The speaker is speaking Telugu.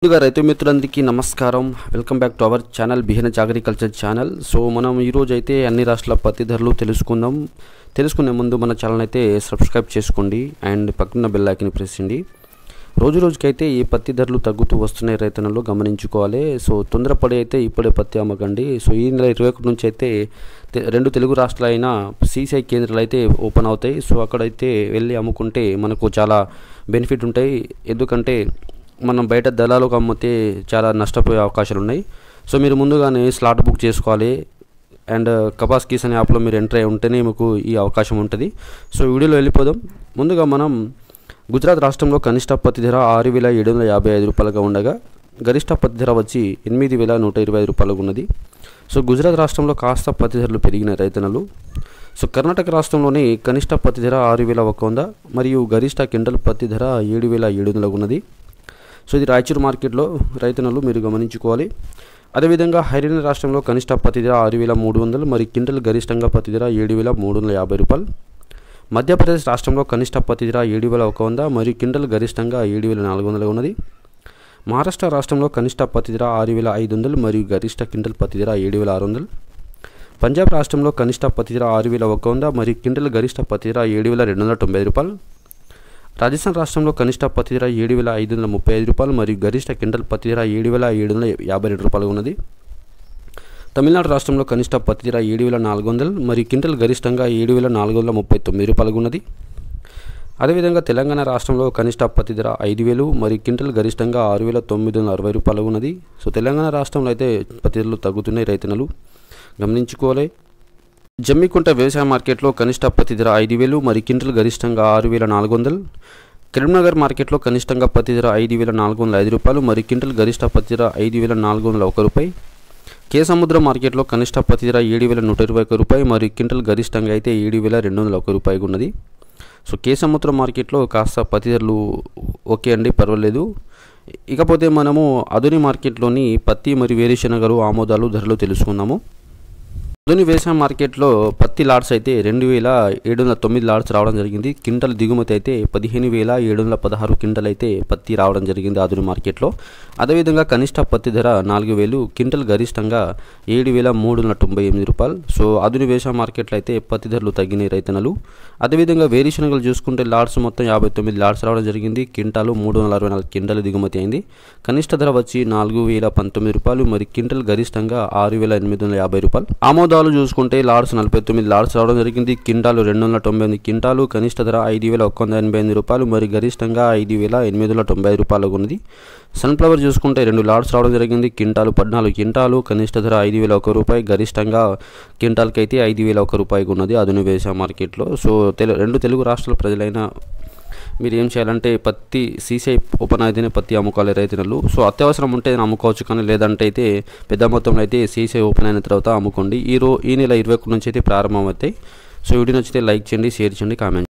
ముందుగా రైతు మిత్రులందరికీ నమస్కారం. Welcome back to our channel బిహెన్హెచ్ అగ్రికల్చర్ ఛానల్. సో మనం ఈరోజు అయితే అన్ని రాష్ట్రాల పత్తి ధరలు తెలుసుకునే ముందు మన ఛానల్ అయితే సబ్స్క్రైబ్ చేసుకోండి అండ్ పక్కన బెల్ ఐకాన్ ప్రెస్ చేయండి. రోజుకైతే ఈ పత్తి ధరలు తగ్గుతూ వస్తున్నాయి, రైతన్నలు గమనించుకోవాలి. సో తొందరపడి అయితే ఇప్పుడే పత్తి అమ్మకండి. సో ఈ నెల 21 నుంచి అయితే రెండు తెలుగు రాష్ట్రాలైన సిసిఐ కేంద్రాలు అయితే ఓపెన్ అవుతాయి. సో అక్కడైతే వెళ్ళి అమ్ముకుంటే మనకు చాలా బెనిఫిట్ ఉంటాయి. ఎందుకంటే మనం బయట దళాలకు అమ్మితే చాలా నష్టపోయే అవకాశాలు ఉన్నాయి. సో మీరు ముందుగానే స్లాట్ బుక్ చేసుకోవాలి అండ్ కపాస్ కీస్ అనే యాప్లో మీరు ఎంటర్ అయి ఉంటేనే మీకు ఈ అవకాశం ఉంటుంది. సో వీడియోలో వెళ్ళిపోదాం. ముందుగా మనం గుజరాత్ రాష్ట్రంలో కనిష్ట పత్తి ధర 6,755 రూపాయలుగా ఉండగా గరిష్ట పత్తి ధర వచ్చి 8,125 రూపాయలుగా ఉన్నది. సో గుజరాత్ రాష్ట్రంలో కాస్త పత్తి ధరలు పెరిగిన రైతన్నలు. సో కర్ణాటక రాష్ట్రంలోని కనిష్ట పత్తి ధర 6,100 మరియు గరిష్ట క్వింటల్ పత్తి ధర 7,700 ఉన్నది. సో ఇది రాయచూరు మార్కెట్లో రైతన్నలు మీరు గమనించుకోవాలి. అదేవిధంగా హర్యానా రాష్ట్రంలో కనిష్ట పత్తి ధర 6,300 మరియు క్వింటల్ గరిష్టంగా పత్తి ధర 7,350 రూపాయలు. మధ్యప్రదేశ్ రాష్ట్రంలో కనిష్ట పత్తి ధర 7,100 మరియు క్వింటల్ గరిష్టంగా 7,400 ఉన్నది. మహారాష్ట్ర రాష్ట్రంలో కనిష్ట పత్తి ధర 6,500 మరియు గరిష్ట క్వింటల్ పత్తి ధర 7,600. పంజాబ్ రాష్ట్రంలో కనిష్ట పత్తి ధర 6,100 మరియు క్వింటల్ గరిష్ట పత్తి ధర 7,290 రూపాయలు. రాజస్థాన్ రాష్ట్రంలో కనిష్ట పత్తి ధర 7,535 రూపాయలు మరియు గరిష్ట క్వింటల్ పత్తి ధర 7,752 రూపాయలు ఉన్నది. తమిళనాడు రాష్ట్రంలో కనిష్ట పత్తి ధర 7,400 మరియు క్వింటల్ గరిష్టంగా 7,439 రూపాయలు ఉన్నది. అదేవిధంగా తెలంగాణ రాష్ట్రంలో కనిష్ట పత్తి ధర 5,000 మరియు క్వింటల్ గరిష్టంగా 6,960 రూపాయలు ఉన్నది. సో తెలంగాణ రాష్ట్రంలో అయితే పత్తి ధరలు తగ్గుతున్నాయి, రైతన్నలు గమనించుకోవాలి. జమ్మికుంట వ్యవసాయ మార్కెట్లో కనిష్ట పత్తి ధర 5,000 మరియు క్వింటల్ గరిష్టంగా 6,400. కరీంనగర్ మార్కెట్లో కనిష్టంగా పత్తి ధర 5,405 రూపాయలు మరియు క్వింటల్ గరిష్ట పత్తి ధర 5,401 రూపాయి. కేసముద్రం మార్కెట్లో కనిష్ట పత్తి ధర 7,121 రూపాయి మరియు క్వింటల్ గరిష్టంగా అయితే 7,201 రూపాయిగా ఉన్నది. సో కేసముద్రం మార్కెట్లో కాస్త పత్తి ధరలు ఓకే అండి, పర్వాలేదు. ఇకపోతే మనము అదుని మార్కెట్లోని పత్తి మరియు వేరుశెనగలు ఆమోదాలు ధరలు తెలుసుకుందాము. అదుని వ్యవసాయ మార్కెట్లో పత్తి లాట్స్ అయితే 2,709 లాట్స్ రావడం జరిగింది. క్వింటల్ దిగుమతి అయితే 15,716 క్వింటల్ అయితే పత్తి రావడం జరిగింది అదుని మార్కెట్లో. అదేవిధంగా కనిష్ట పత్తి ధర 4,000, క్వింటల్ గరిష్టంగా 7,398 రూపాయలు. సో అదుని వ్యవసాయ మార్కెట్లో అయితే పత్తి ధరలు తగ్గినాయి, రైతన్నలు. అదేవిధంగా వేరుశెనగలు చూసుకుంటే లాట్స్ మొత్తం 59 లాట్స్ రావడం జరిగింది. క్వింటాలు 364 క్వింటల్ దిగుమతి అయింది. కనిష్ట ధర వచ్చి 4,019 రూపాయలు మరియు క్వింటల్ గరిష్టంగా 6,850 రూపాయలు. ఆమోదాలు చూసుకుంటే లాట్స్ 49 లాట్స్ రావడం జరిగింది. Quintal 298 quintal. కనిష్ట ధర 5,188 రూపాయలు మరియు గరిష్టంగా 5,890 రూపాయలు ఉన్నది. సన్ఫ్లవర్ చూసుకుంటే 2 లాట్స్ రావడం జరిగింది. Quintal 14 quintal. కనిష్ట ధర 5,001 రూపాయి, గరిష్టంగా క్వింటాల్కి అయితే 5,001 రూపాయికి ఉన్నది అదును వ్యవసాయ మార్కెట్లో. సో రెండు తెలుగు రాష్ట్రాల ప్రజలైనా మీరు ఏం చేయాలంటే పత్తి సిసిఐ ఓపెన్ అయితేనే పత్తి అమ్ముకోవాలి, రైతులు. సో అత్యవసరం ఉంటే అమ్ముకోవచ్చు, కానీ లేదంటే అయితే పెద్ద మొత్తంలో అయితే సిసిఐ ఓపెన్ అయిన తర్వాత అమ్ముకోండి. ఈ నెల 21 నుంచి అయితే ప్రారంభం అవుతాయి. సో వీడియో నచ్చితే లైక్ చేయండి, షేర్ చేయండి, కామెంట్